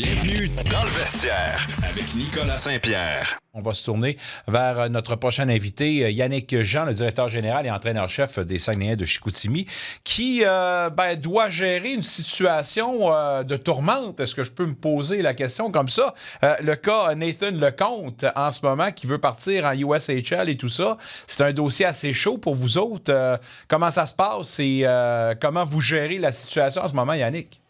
Bienvenue dans le vestiaire avec Nicolas Saint-Pierre. On va se tourner vers notre prochain invité, Yannick Jean, le directeur général et entraîneur-chef des Saguenayens de Chicoutimi, qui doit gérer une situation de tourmente. Est-ce que je peux me poser la question comme ça? Le cas Nathan Lecomte, en ce moment, qui veut partir en USHL et tout ça, c'est un dossier assez chaud pour vous autres. Comment ça se passe et comment vous gérez la situation en ce moment, Yannick?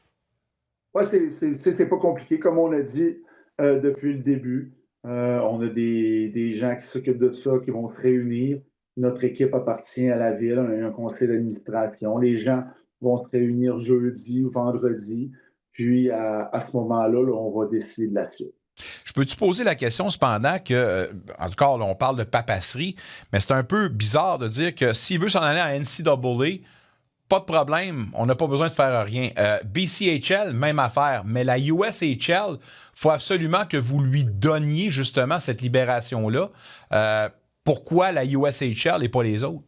Oui, c'est pas compliqué. Comme on a dit depuis le début, on a des gens qui s'occupent de ça, qui vont se réunir. Notre équipe appartient à la ville. On a eu un conseil d'administration. Les gens vont se réunir jeudi ou vendredi. Puis, à ce moment-là, là, on va décider de la suite. Je peux-tu poser la question cependant que, en tout cas, là, on parle de papasserie, mais c'est un peu bizarre de dire que s'il veut s'en aller à NCAA, pas de problème, on n'a pas besoin de faire rien. BCHL, même affaire, mais la USHL, il faut absolument que vous lui donniez justement cette libération-là. Pourquoi la USHL et pas les autres?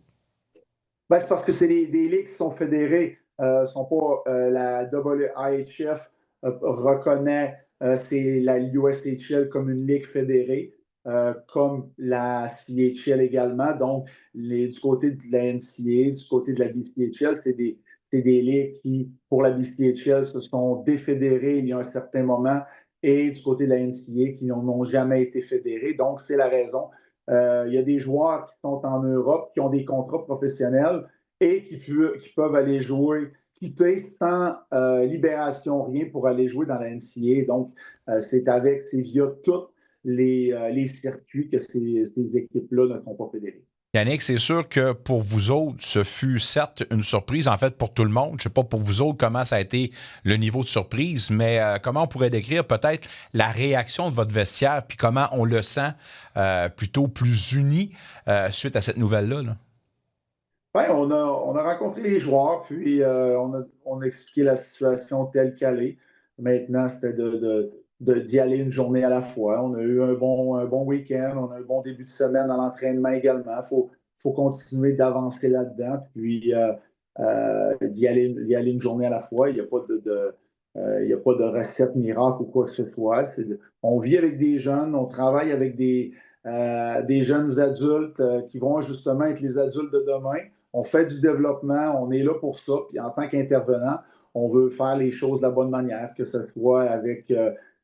Ben, c'est parce que c'est des ligues qui sont fédérées, sont pas la IHF reconnaît c'est la USHL comme une ligue fédérée. Comme la CHL également. Donc, du côté de la NCA, du côté de la BCHL, c'est des ligues qui, pour la BCHL, se sont défédérées il y a un certain moment, et du côté de la NCA, qui n'ont jamais été fédérées. Donc, c'est la raison. Il y a des joueurs qui sont en Europe, qui ont des contrats professionnels et qui peuvent aller jouer, quitter sans libération, rien pour aller jouer dans la NCA. Donc, c'est via toutes les circuits que ces équipes-là ne sont pas fédérées. Yannick, c'est sûr que pour vous autres, ce fut certes une surprise, en fait pour tout le monde. Je ne sais pas pour vous autres comment ça a été le niveau de surprise, mais comment on pourrait décrire peut-être la réaction de votre vestiaire, puis comment on le sent plutôt plus uni suite à cette nouvelle-là? Là? Oui, on a rencontré les joueurs, puis on a expliqué la situation telle qu'elle est. Maintenant, c'était d'y aller une journée à la fois. On a eu un bon week-end, on a eu un bon début de semaine à l'entraînement également. Il faut continuer d'avancer là-dedans, puis d'y aller une journée à la fois. Il n'y a pas il n'y a pas de recette miracle ou quoi que ce soit. On vit avec des jeunes, on travaille avec des jeunes adultes qui vont justement être les adultes de demain. On fait du développement, on est là pour ça. Puis en tant qu'intervenant, on veut faire les choses de la bonne manière, que ce soit avec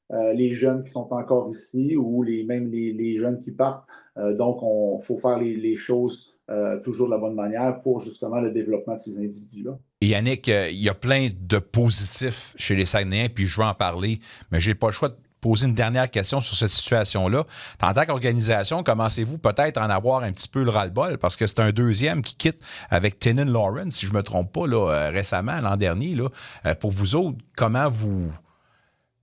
les jeunes qui sont encore ici ou même les jeunes qui partent. Donc, il faut faire les choses toujours de la bonne manière pour justement le développement de ces individus-là. Et Yannick, il y a plein de positifs chez les Saguenayens, puis je veux en parler, mais je n'ai pas le choix de poser une dernière question sur cette situation-là. En tant qu'organisation, commencez-vous peut-être à en avoir un petit peu le ras-le-bol, parce que c'est un deuxième qui quitte avec Tannen Lawrence, si je ne me trompe pas, là, récemment, l'an dernier. Là. Pour vous autres, comment vous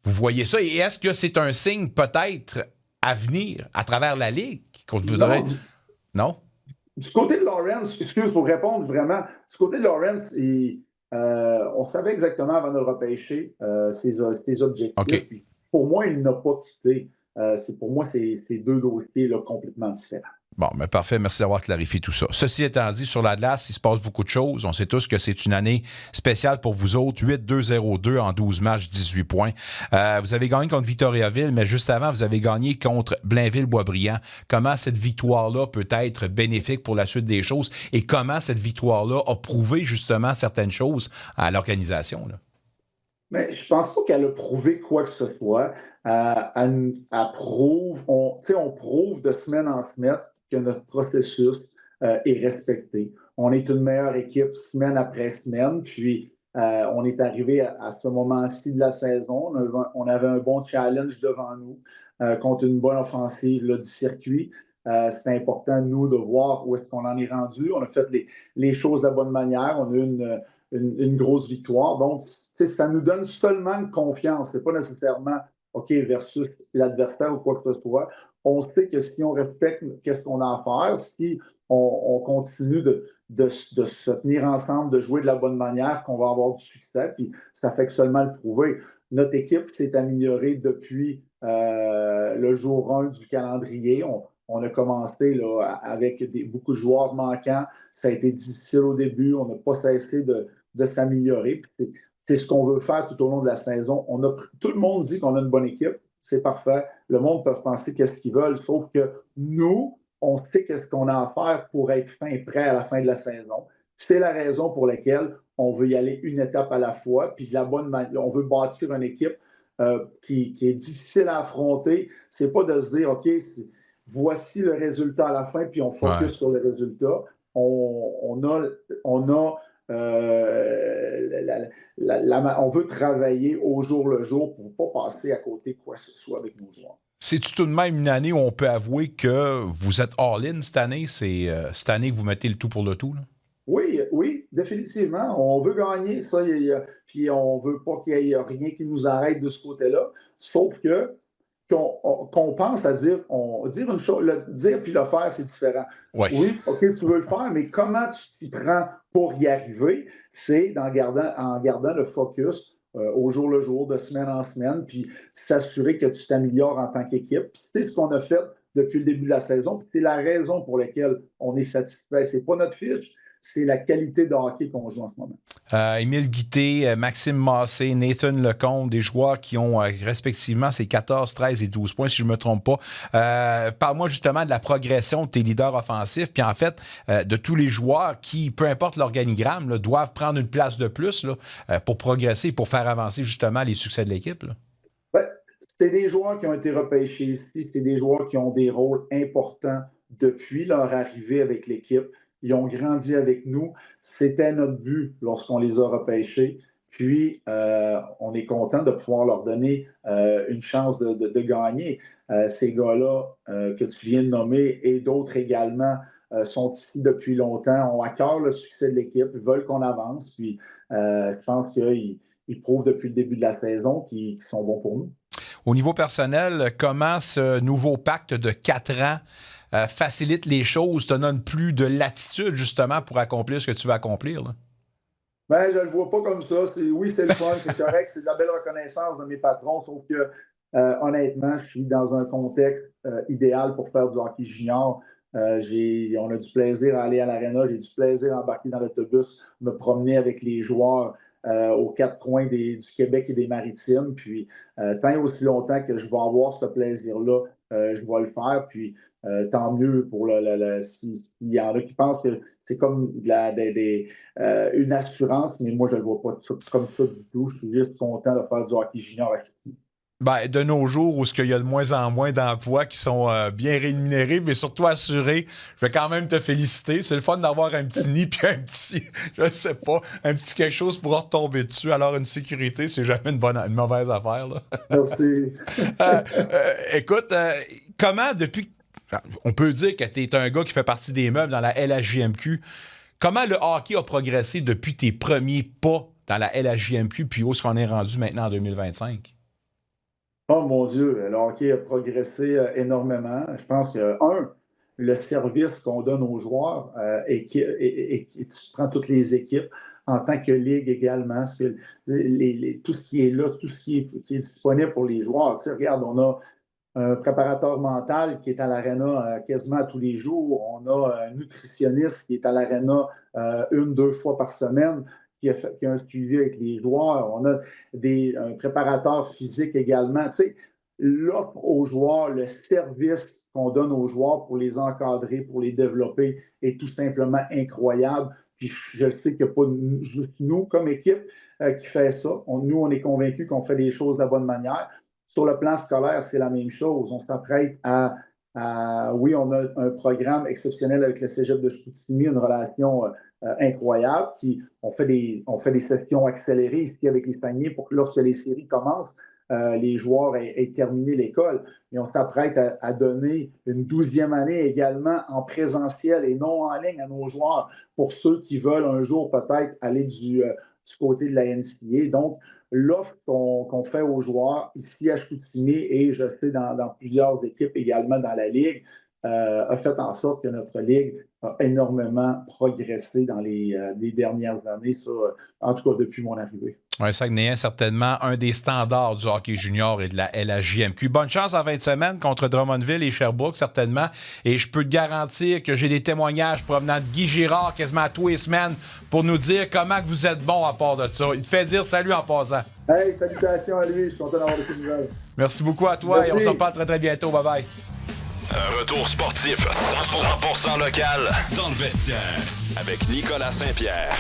voyez ça? Et est-ce que c'est un signe peut-être à venir à travers la Ligue qu'on voudrait... Non? Du côté de Lawrence, excuse pour répondre vraiment, du côté de Lawrence, on savait exactement avant de le repêcher ses objectifs. Okay. Puis, pour moi, il n'a pas quitté. Pour moi, c'est deux dossiers là, complètement différents. Bon, mais parfait. Merci d'avoir clarifié tout ça. Ceci étant dit, sur la glace, il se passe beaucoup de choses. On sait tous que c'est une année spéciale pour vous autres. 8-2-0-2 en 12 matchs, 18 points. Vous avez gagné contre Victoriaville, mais juste avant, vous avez gagné contre Blainville-Boisbriand. Comment cette victoire-là peut être bénéfique pour la suite des choses et comment cette victoire-là a prouvé justement certaines choses à l'organisation, là? Mais je pense pas qu'elle a prouvé quoi que ce soit. Elle prouve, on prouve de semaine en semaine que notre processus est respecté. On est une meilleure équipe semaine après semaine, puis on est arrivé à ce moment-ci de la saison. On avait un bon challenge devant nous contre une bonne offensive là, du circuit. C'est important, nous, de voir où est-ce qu'on en est rendu. On a fait les choses de la bonne manière. On a eu une grosse victoire. Donc, ça nous donne seulement une confiance. Ce n'est pas nécessairement OK versus l'adversaire ou quoi que ce soit. On sait que si on respecte qu'est-ce qu'on a à faire, si on continue de se tenir ensemble, de jouer de la bonne manière, qu'on va avoir du succès. Puis ça fait que seulement le prouver. Notre équipe s'est améliorée depuis le jour 1 du calendrier. On a commencé là, avec beaucoup de joueurs manquants. Ça a été difficile au début. On n'a pas cessé de s'améliorer. Puis c'est ce qu'on veut faire tout au long de la saison. Tout le monde dit qu'on a une bonne équipe. C'est parfait. Le monde peut penser qu'est-ce qu'ils veulent, sauf que nous, on sait qu'est-ce qu'on a à faire pour être fin et prêt à la fin de la saison. C'est la raison pour laquelle on veut y aller une étape à la fois, puis de la bonne manière. On veut bâtir une équipe qui est difficile à affronter. C'est pas de se dire, OK, voici le résultat à la fin, puis on focus sur le résultat. On a on veut travailler au jour le jour pour ne pas passer à côté de quoi que ce soit avec nos joueurs. C'est-tu tout de même une année où on peut avouer que vous êtes all-in cette année? C'est cette année que vous mettez le tout pour le tout, là? Oui, définitivement. On veut gagner, ça, puis on ne veut pas qu'il y ait rien qui nous arrête de ce côté-là. Sauf que qu'on pense à dire une chose, dire puis le faire, c'est différent. Ouais. Oui, OK, tu veux le faire, mais comment tu t'y prends pour y arriver? C'est en gardant le focus au jour le jour, de semaine en semaine, puis s'assurer que tu t'améliores en tant qu'équipe. C'est ce qu'on a fait depuis le début de la saison. C'est la raison pour laquelle on est satisfait. C'est pas notre fiche, c'est la qualité de hockey qu'on joue en ce moment. Émile Guité, Maxime Massé, Nathan Lecomte, des joueurs qui ont respectivement ces 14, 13 et 12 points, si je ne me trompe pas. Parle-moi justement de la progression de tes leaders offensifs, puis en fait, de tous les joueurs qui, peu importe l'organigramme, là, doivent prendre une place de plus là, pour progresser, pour faire avancer justement les succès de l'équipe. Ouais, c'est des joueurs qui ont été repêchés ici, c'est des joueurs qui ont des rôles importants depuis leur arrivée avec l'équipe. Ils ont grandi avec nous. C'était notre but lorsqu'on les a repêchés. Puis, on est content de pouvoir leur donner une chance de gagner. Ces gars-là que tu viens de nommer et d'autres également sont ici depuis longtemps, ont à cœur le succès de l'équipe, veulent qu'on avance. Puis, je pense qu'ils prouvent depuis le début de la saison qu'ils sont bons pour nous. Au niveau personnel, comment ce nouveau pacte de 4 ans facilite les choses, te donne plus de latitude justement pour accomplir ce que tu veux accomplir? Là? Ben, je ne le vois pas comme ça. Oui, c'est le fun, c'est correct, c'est de la belle reconnaissance de mes patrons, sauf que honnêtement, je suis dans un contexte idéal pour faire du hockey junior. On a du plaisir à aller à l'aréna, j'ai du plaisir à embarquer dans l'autobus, me promener avec les joueurs aux 4 coins du Québec et des Maritimes. Puis, tant et aussi longtemps que je vais avoir ce plaisir-là, je vais le faire. Puis, tant mieux pour s'il y en a qui pensent que c'est comme une assurance, mais moi, je ne le vois pas comme ça du tout. Je suis juste content de faire du hockey junior avec lui. Ben, de nos jours, où il y a de moins en moins d'emplois qui sont bien rémunérés, mais surtout assurés, je vais quand même te féliciter. C'est le fun d'avoir un petit nid puis un petit, je sais pas, un petit quelque chose pour retomber dessus. Alors, une sécurité, c'est jamais une mauvaise affaire. Là. Merci. Écoute, comment, depuis... On peut dire que tu es un gars qui fait partie des meubles dans la LHJMQ. Comment le hockey a progressé depuis tes premiers pas dans la LHJMQ, puis où est-ce qu'on est rendu maintenant en 2025? Oh mon Dieu, le hockey a progressé énormément. Je pense que, le service qu'on donne aux joueurs et tu prends toutes les équipes en tant que ligue également, tout ce qui est là, tout ce qui est disponible pour les joueurs. Tu sais, regarde, on a un préparateur mental qui est à l'aréna quasiment tous les jours. On a un nutritionniste qui est à l'aréna 1-2 fois par semaine, qui a un suivi avec les joueurs. On a un préparateur physique également. Tu sais, l'offre aux joueurs, le service qu'on donne aux joueurs pour les encadrer, pour les développer est tout simplement incroyable. Puis je sais qu'il n'y a pas juste nous, comme équipe, qui fait ça. Nous, on est convaincus qu'on fait les choses de la bonne manière. Sur le plan scolaire, c'est la même chose. On s'apprête oui, on a un programme exceptionnel avec le Cégep de Chicoutimi, une relation incroyable. On fait des sessions accélérées ici avec les Saguenay pour que lorsque les séries commencent, les joueurs aient terminé l'école. Et on s'apprête à donner une 12e année également en présentiel et non en ligne à nos joueurs pour ceux qui veulent un jour peut-être aller du côté de la NCAA. Donc, l'offre qu'on fait aux joueurs ici à Chicoutimi et je sais dans plusieurs équipes également dans la Ligue a fait en sorte que notre Ligue a énormément progressé dans les dernières années, ça, en tout cas depuis mon arrivée. Un Saguenayen, certainement un des standards du hockey junior et de la LHJMQ. Bonne chance en fin de semaine contre Drummondville et Sherbrooke, certainement. Et je peux te garantir que j'ai des témoignages provenant de Guy Girard quasiment tous les semaines pour nous dire comment que vous êtes bon à part de ça. Il te fait dire salut en passant. Hey, salutations à lui. Je suis content d'avoir de ces nouvelles. Merci beaucoup à toi. Merci. Et on se reparle très, très bientôt. Bye-bye. Un retour sportif 100% local dans le vestiaire avec Nicolas Saint-Pierre.